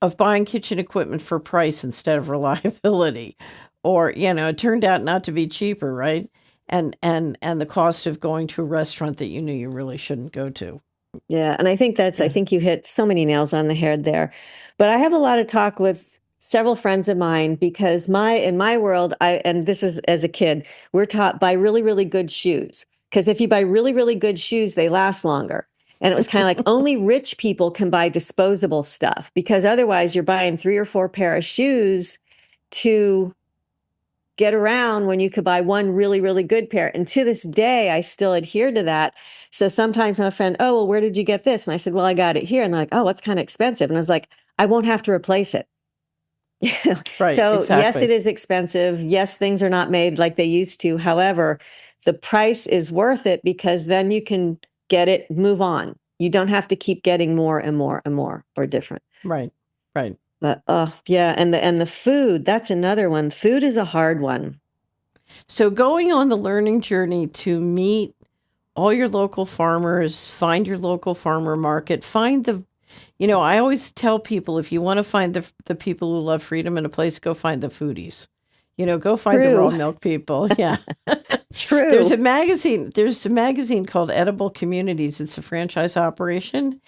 Speaker 3: of buying kitchen equipment for price instead of reliability, or, it turned out not to be cheaper, right? And the cost of going to a restaurant that you knew you really shouldn't go to.
Speaker 1: Yeah. And I think you hit so many nails on the head there. But I have a lot of talk with several friends of mine, because in my world, and this is as a kid, we're taught buy really, really good shoes. Because if you buy really, really good shoes, they last longer. And it was kind of like only rich people can buy disposable stuff, because otherwise you're buying 3 or 4 pair of shoes to get around when you could buy one really, really good pair. And to this day, I still adhere to that. So sometimes my friend, oh, well, where did you get this? And I said, well, I got it here. And they're like, oh, it's kind of expensive. And I was like, I won't have to replace it.
Speaker 3: Right.
Speaker 1: So
Speaker 3: exactly.
Speaker 1: yes, it is expensive. Yes, things are not made like they used to. However, the price is worth it, because then you can get it, move on. You don't have to keep getting more and more and more or different.
Speaker 3: Right. Right.
Speaker 1: But yeah, and the food, that's another one. Food is a hard one.
Speaker 3: So going on the learning journey to meet all your local farmers, find your local farmer market, find I always tell people, if you want to find the people who love freedom in a place, go find the foodies. Go find the raw milk people. Yeah.
Speaker 1: True.
Speaker 3: There's a magazine called Edible Communities. It's a franchise operation.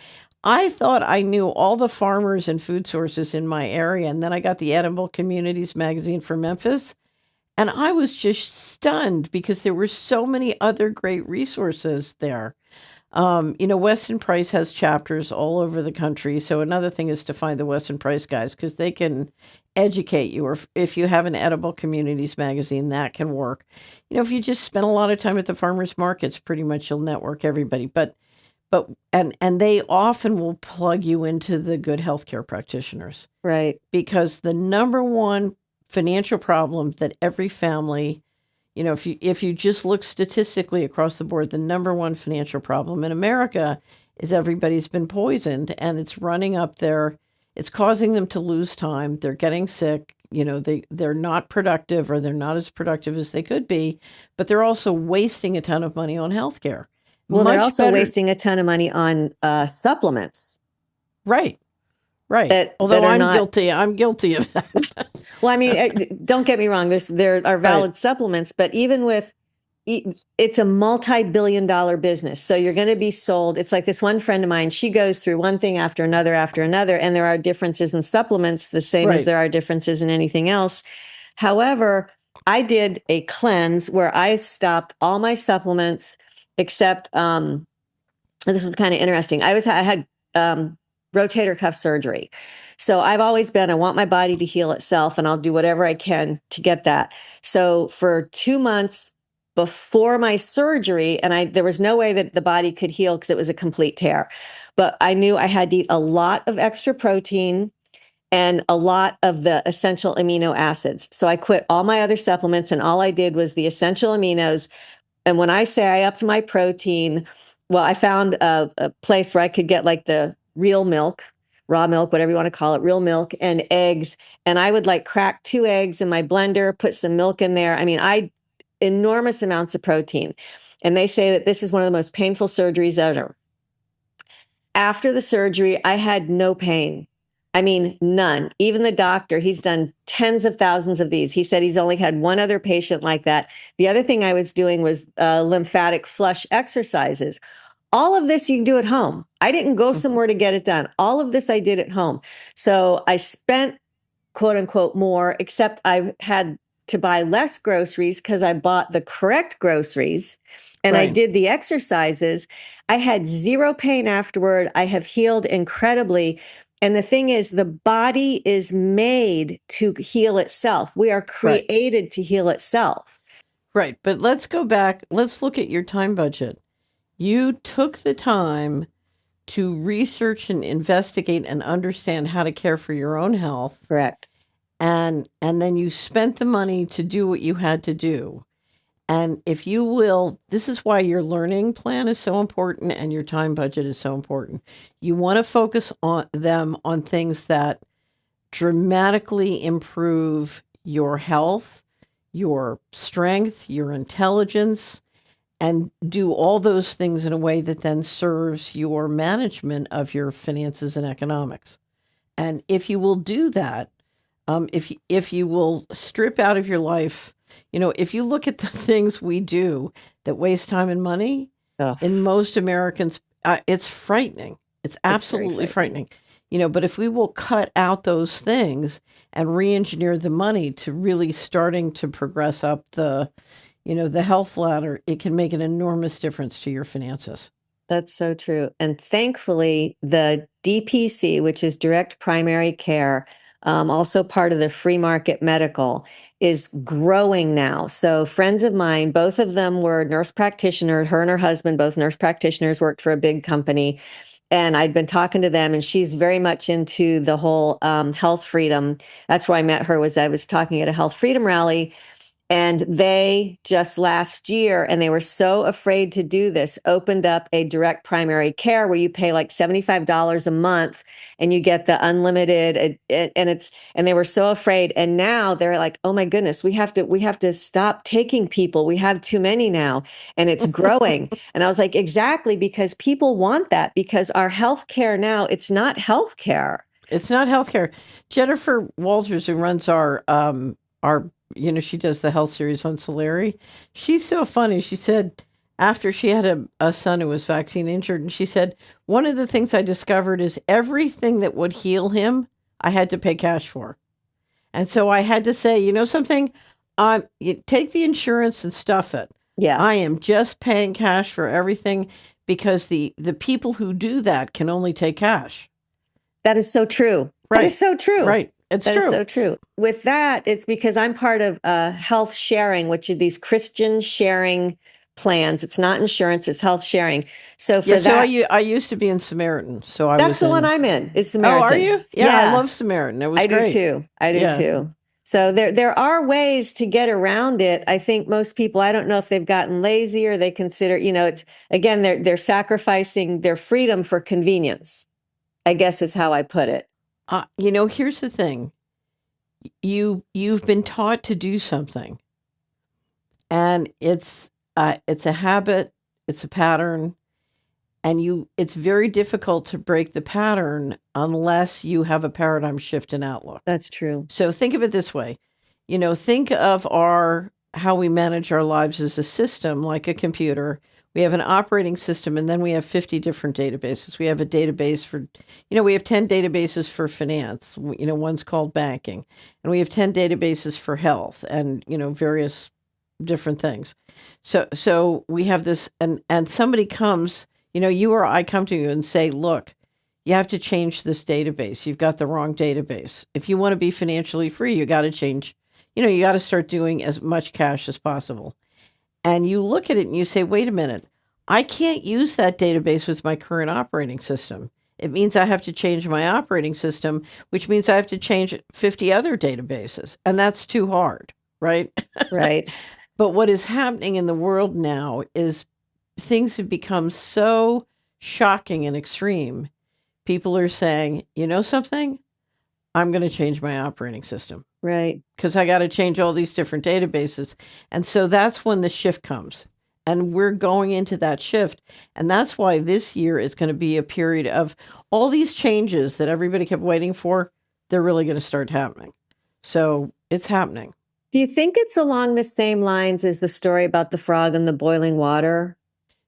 Speaker 3: I thought I knew all the farmers and food sources in my area. And then I got the Edible Communities magazine for Memphis. And I was just stunned, because there were so many other great resources there. Weston Price has chapters all over the country. So another thing is to find the Weston Price guys, because they can educate you. Or if you have an Edible Communities magazine, that can work. If you just spend a lot of time at the farmers markets, pretty much you'll network everybody. But they often will plug you into the good healthcare practitioners.
Speaker 1: Right.
Speaker 3: Because the number one financial problem that every family, if you just look statistically across the board, the number one financial problem in America is everybody's been poisoned, and it's running up it's causing them to lose time. They're getting sick. They're not productive, or they're not as productive as they could be, but they're also wasting a ton of money on healthcare.
Speaker 1: Well, they're also wasting a ton of money on supplements.
Speaker 3: Right. Although I'm guilty of that.
Speaker 1: Well, I mean, don't get me wrong. There are valid supplements, but even with, it's a multi-billion-dollar business. So you're going to be sold. It's like this one friend of mine, she goes through one thing after another, and there are differences in supplements, the same as there are differences in anything else. However, I did a cleanse where I stopped all my supplements except, this was kind of interesting. I had rotator cuff surgery. So I've always been, I want my body to heal itself, and I'll do whatever I can to get that. So for 2 months before my surgery, and there was no way that the body could heal because it was a complete tear, but I knew I had to eat a lot of extra protein and a lot of the essential amino acids. So I quit all my other supplements, and all I did was the essential aminos. And when I say I upped my protein, well, I found a place where I could get like the real milk, raw milk, whatever you want to call it, real milk, and eggs. And I would like crack 2 eggs in my blender, put some milk in there. I mean, enormous amounts of protein. And they say that this is one of the most painful surgeries ever. After the surgery, I had no pain. I mean, none. Even the doctor, he's done tens of thousands of these. He said he's only had one other patient like that. The other thing I was doing was lymphatic flush exercises. All of this you can do at home. I didn't go somewhere to get it done. All of this I did at home. So I spent, quote unquote, more, except I had to buy less groceries because I bought the correct groceries and I did the exercises. I had zero pain afterward. I have healed incredibly. And the thing is, the body is made to heal itself. We are created to heal itself.
Speaker 3: Right. But let's go back. Let's look at your time budget. You took the time to research and investigate and understand how to care for your own health.
Speaker 1: Correct.
Speaker 3: And then you spent the money to do what you had to do. And if you will, this is why your learning plan is so important and your time budget is so important. You want to focus on things that dramatically improve your health, your strength, your intelligence, and do all those things in a way that then serves your management of your finances and economics. And if you will do that, if you will strip out of your life, if you look at the things we do that waste time and money, in most Americans, it's frightening. It's absolutely frightening. But if we will cut out those things and re-engineer the money to really starting to progress up the health ladder, it can make an enormous difference to your finances.
Speaker 1: That's so true. And thankfully, the DPC, which is direct primary care, also part of the free market medical, is growing now. So friends of mine, both of them were nurse practitioners, her and her husband, both nurse practitioners, worked for a big company. And I'd been talking to them, and she's very much into the whole health freedom. That's where I met her, I was talking at a health freedom rally. And they just last year, and they were so afraid to do this, opened up a direct primary care where you pay like $75 a month and you get the unlimited, and they were so afraid. And now they're like, oh my goodness, we have to stop taking people. We have too many now, and it's growing. And I was like, exactly, because people want that, because our healthcare now, it's not healthcare.
Speaker 3: It's not healthcare. Jennifer Walters, who runs our she does the health series on Solari. She's so funny. She said after she had a son who was vaccine injured, and she said, one of the things I discovered is everything that would heal him, I had to pay cash for. And so I had to say, something, take the insurance and stuff it.
Speaker 1: Yeah.
Speaker 3: I am just paying cash for everything because the people who do that can only take cash.
Speaker 1: That is so true.
Speaker 3: Right.
Speaker 1: That is so true.
Speaker 3: Right. It's
Speaker 1: That
Speaker 3: true.
Speaker 1: is so true. With that, it's because I'm part of health sharing, which are these Christian sharing plans. It's not insurance; it's health sharing. So for that,
Speaker 3: I used to be in Samaritan. So
Speaker 1: that's the one I'm in. Is Samaritan?
Speaker 3: Oh, are you? Yeah, I love Samaritan. It was great.
Speaker 1: I do too. So there are ways to get around it. I think most people, I don't know if they've gotten lazy or they consider, it's again, they're sacrificing their freedom for convenience, I guess is how I put it.
Speaker 3: Here's the thing. You've been taught to do something, and it's a habit, it's a pattern, and it's very difficult to break the pattern unless you have a paradigm shift in outlook.
Speaker 1: That's true.
Speaker 3: So think of it this way. Think of how we manage our lives as a system, like a computer. We have an operating system, and then we have 50 different databases. We have a database for, we have 10 databases for finance. One's called banking, and we have 10 databases for health and, various different things. So we have this, and somebody comes, you or I come to you and say, look, you have to change this database. You've got the wrong database. If you want to be financially free, you got to change, you got to start doing as much cash as possible. And you look at it and you say, wait a minute, I can't use that database with my current operating system. It means I have to change my operating system, which means I have to change 50 other databases. And that's too hard, right?
Speaker 1: Right.
Speaker 3: But what is happening in the world now is things have become so shocking and extreme. People are saying, something? I'm going to change my operating system.
Speaker 1: Right.
Speaker 3: Because I got to change all these different databases. And so that's when the shift comes. And we're going into that shift. And that's why this year is going to be a period of all these changes that everybody kept waiting for. They're really going to start happening. So it's happening.
Speaker 1: Do you think it's along the same lines as the story about the frog in the boiling water?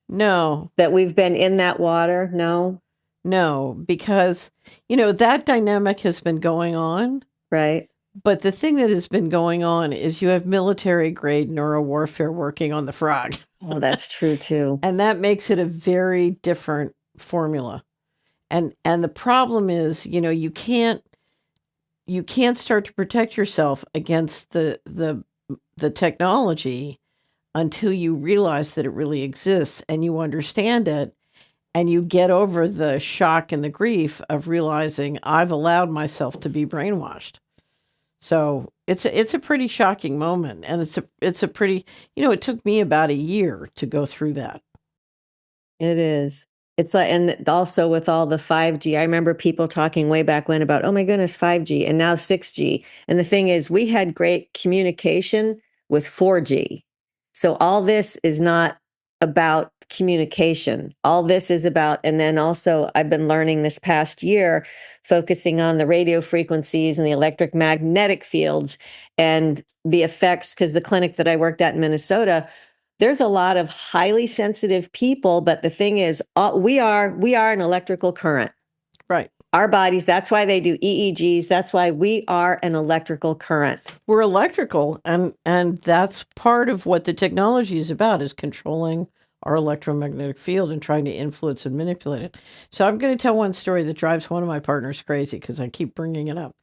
Speaker 3: No.
Speaker 1: That we've been in that water? No?
Speaker 3: No, because, that dynamic has been going on.
Speaker 1: Right.
Speaker 3: But the thing that has been going on is you have military grade neurowarfare working on the frog.
Speaker 1: Oh, that's true too.
Speaker 3: And that makes it a very different formula. And the problem is, you can't start to protect yourself against the technology until you realize that it really exists and you understand it and you get over the shock and the grief of realizing I've allowed myself to be brainwashed. So it's a pretty shocking moment, and it's a pretty, it took me about a year to go through that.
Speaker 1: It is. It's like, and also with all the 5G, I remember people talking way back when about, oh my goodness, 5G and now 6G. And the thing is, we had great communication with 4G. So all this is not about communication. All this is about, and then also I've been learning this past year, focusing on the radio frequencies and the electromagnetic fields and the effects, because the clinic that I worked at in Minnesota, there's a lot of highly sensitive people, but the thing is, we are an electrical current.
Speaker 3: Right.
Speaker 1: Our bodies, that's why they do EEGs. That's why we are an electrical current.
Speaker 3: We're electrical, and that's part of what the technology is about, is controlling our electromagnetic field and trying to influence and manipulate it. So I'm going to tell one story that drives one of my partners crazy because I keep bringing it up.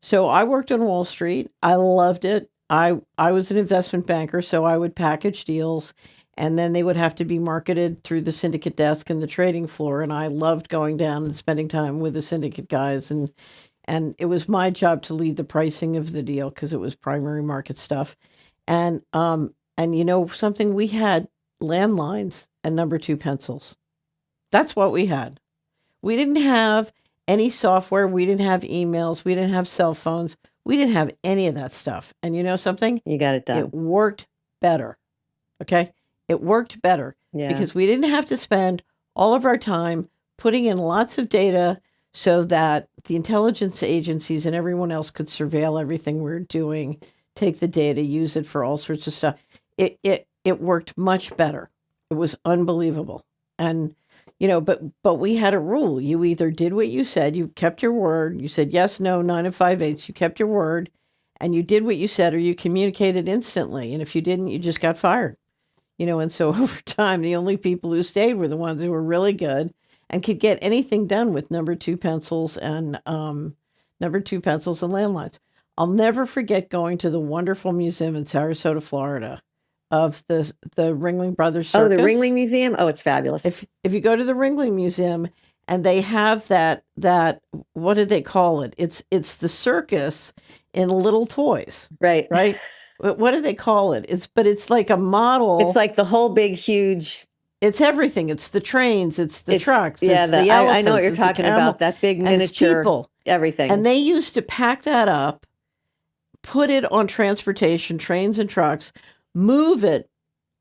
Speaker 3: So I worked on Wall Street. I loved it. I was an investment banker, so I would package deals, and then they would have to be marketed through the syndicate desk and the trading floor. And I loved going down and spending time with the syndicate guys. And it was my job to lead the pricing of the deal because it was primary market stuff. And something, we had landlines and number 2 pencils. That's what we had. We didn't have any software. We didn't have emails. We didn't have cell phones. We didn't have any of that stuff. And you know something?
Speaker 1: You got it done.
Speaker 3: It worked better. Okay? It worked better because we didn't have to spend all of our time putting in lots of data so that the intelligence agencies and everyone else could surveil everything we're doing, take the data, use it for all sorts of stuff. It worked much better. It was unbelievable. And but we had a rule. You either did what you said, you kept your word, you said yes, no, 9 and 5/8, you kept your word, and you did what you said, or you communicated instantly. And if you didn't, you just got fired. And so over time, the only people who stayed were the ones who were really good and could get anything done with number 2 pencils and landlines. I'll never forget going to the wonderful museum in Sarasota, Florida, of the Ringling Brothers Circus.
Speaker 1: Oh, the Ringling Museum? Oh, it's fabulous.
Speaker 3: If you go to the Ringling Museum and they have that what do they call it? It's the circus in little toys,
Speaker 1: Right.
Speaker 3: right? What do they call it? It's like a model.
Speaker 1: It's like the whole big, huge.
Speaker 3: It's everything. It's the trains. It's the trucks.
Speaker 1: Yeah,
Speaker 3: it's the elephants.
Speaker 1: I know what you're
Speaker 3: it's the
Speaker 1: talking
Speaker 3: camel,
Speaker 1: about. That big
Speaker 3: and it's
Speaker 1: miniature,
Speaker 3: people.
Speaker 1: everything.
Speaker 3: And they used to pack that up, put it on transportation, trains and trucks, move it,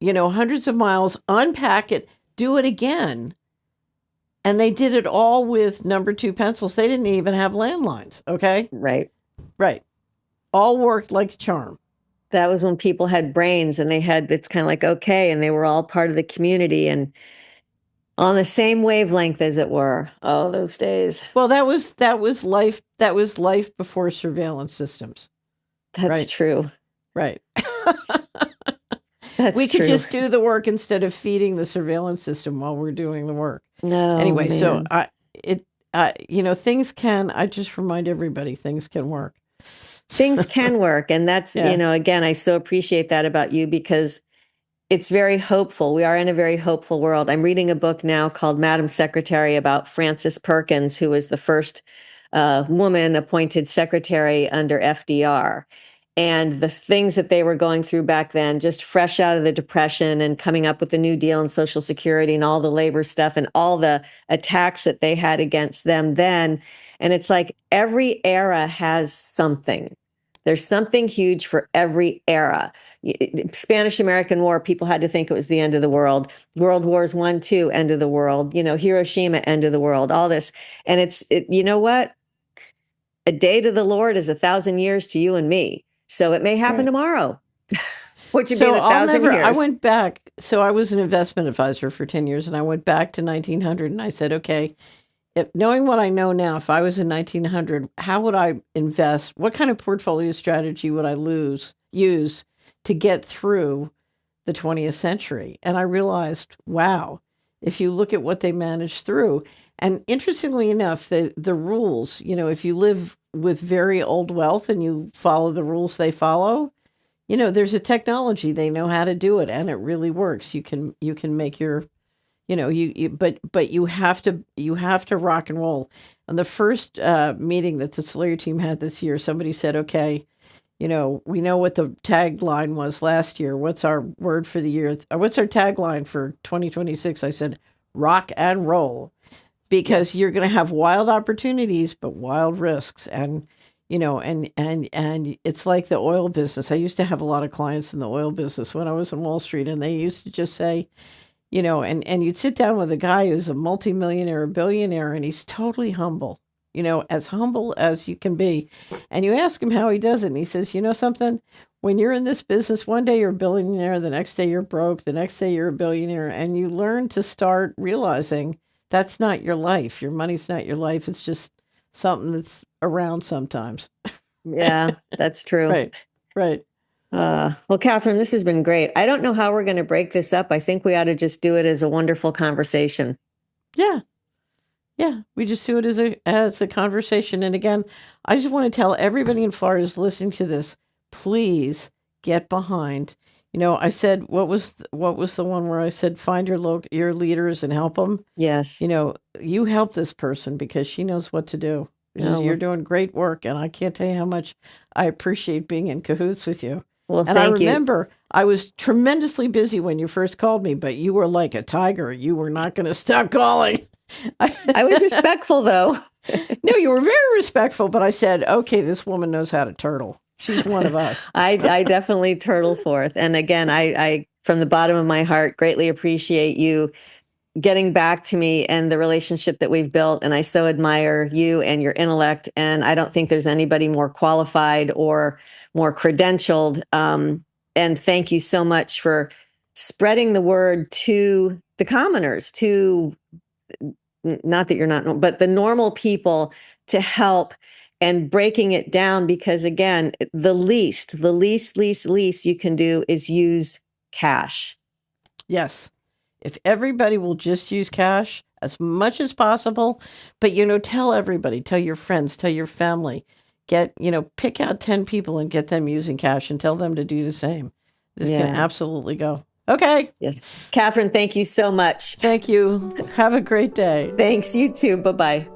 Speaker 3: hundreds of miles, unpack it, do it again. And they did it all with number 2 pencils. They didn't even have landlines. Okay.
Speaker 1: Right.
Speaker 3: Right. All worked like a charm.
Speaker 1: That was when people had brains and it's kind of like, okay. And they were all part of the community and on the same wavelength, as it were. Oh, those days.
Speaker 3: Well, that was life. That was life before surveillance systems.
Speaker 1: That's
Speaker 3: right.
Speaker 1: true.
Speaker 3: Right.
Speaker 1: We
Speaker 3: could just do the work instead of feeding the surveillance system while we're doing the work.
Speaker 1: No.
Speaker 3: Anyway,
Speaker 1: man.
Speaker 3: so things can. I just remind everybody things can work.
Speaker 1: Things can work, and that's
Speaker 3: Yeah.
Speaker 1: Again, I so appreciate that about you because it's very hopeful. We are in a very hopeful world. I'm reading a book now called Madam Secretary about Frances Perkins, who was the first woman appointed secretary under FDR. And the things that they were going through back then, just fresh out of the Depression and coming up with the New Deal and Social Security and all the labor stuff and all the attacks that they had against them then. And it's like every era has something. There's something huge for every era. Spanish American War, people had to think it was the end of the world. World Wars I, II, end of the world. Hiroshima, end of the world. All this, and you know what? A day to the Lord is 1,000 years to you and me. So it may happen
Speaker 3: Right.
Speaker 1: tomorrow, which would be in 1,000 years.
Speaker 3: I went back. So I was an investment advisor for 10 years, and I went back to 1900, and I said, okay. Knowing what I know now, if I was in 1900, how would I invest? What kind of portfolio strategy would I use to get through the 20th century? And I realized, wow, if you look at what they managed through, and interestingly enough, the rules, if you live with very old wealth and you follow the rules they follow, there's a technology, they know how to do it, and it really works. You can make your but you have to rock and roll. And the first meeting that the Solari team had this year, somebody said, okay, we know what the tagline was last year. What's our word for the year? What's our tagline for 2026? I said, rock and roll, because you're going to have wild opportunities, but wild risks. And, and it's like the oil business. I used to have a lot of clients in the oil business when I was on Wall Street, and they used to just say, and you'd sit down with a guy who's a multimillionaire or billionaire, and he's totally humble, as humble as you can be. And you ask him how he does it, and he says, something? When you're in this business, one day you're a billionaire, the next day you're broke, the next day you're a billionaire, and you learn to start realizing that's not your life. Your money's not your life. It's just something that's around sometimes.
Speaker 1: Yeah, that's true.
Speaker 3: Right.
Speaker 1: Well, Catherine, this has been great. I don't know how we're going to break this up. I think we ought to just do it as a wonderful conversation.
Speaker 3: Yeah. We just do it as a conversation. And again, I just want to tell everybody in Florida who's listening to this, please get behind. I said, what was the one where I said, find your leaders and help them?
Speaker 1: Yes.
Speaker 3: You help this person because she knows what to do. You're doing great work, and I can't tell you how much I appreciate being in cahoots with you.
Speaker 1: Well,
Speaker 3: and I
Speaker 1: thank you.
Speaker 3: remember I was tremendously busy when you first called me, but you were like a tiger. You were not going to stop calling.
Speaker 1: I was respectful, though.
Speaker 3: No, you were very respectful, but I said, okay, this woman knows how to turtle. She's one of us.
Speaker 1: I definitely turtle forth. And again, I, from the bottom of my heart, greatly appreciate you getting back to me and the relationship that we've built. And I so admire you and your intellect. And I don't think there's anybody more qualified or more credentialed. And thank you so much for spreading the word to the commoners, to not that you're not, but the normal people, to help and breaking it down. Because again, the least you can do is use cash.
Speaker 3: Yes. If everybody will just use cash as much as possible, but, tell everybody, tell your friends, tell your family, pick out 10 people and get them using cash and tell them to do the same. This can absolutely go. Okay.
Speaker 1: Yes. Catherine, thank you so much.
Speaker 3: Thank you. Have a great day.
Speaker 1: Thanks. You too. Bye bye.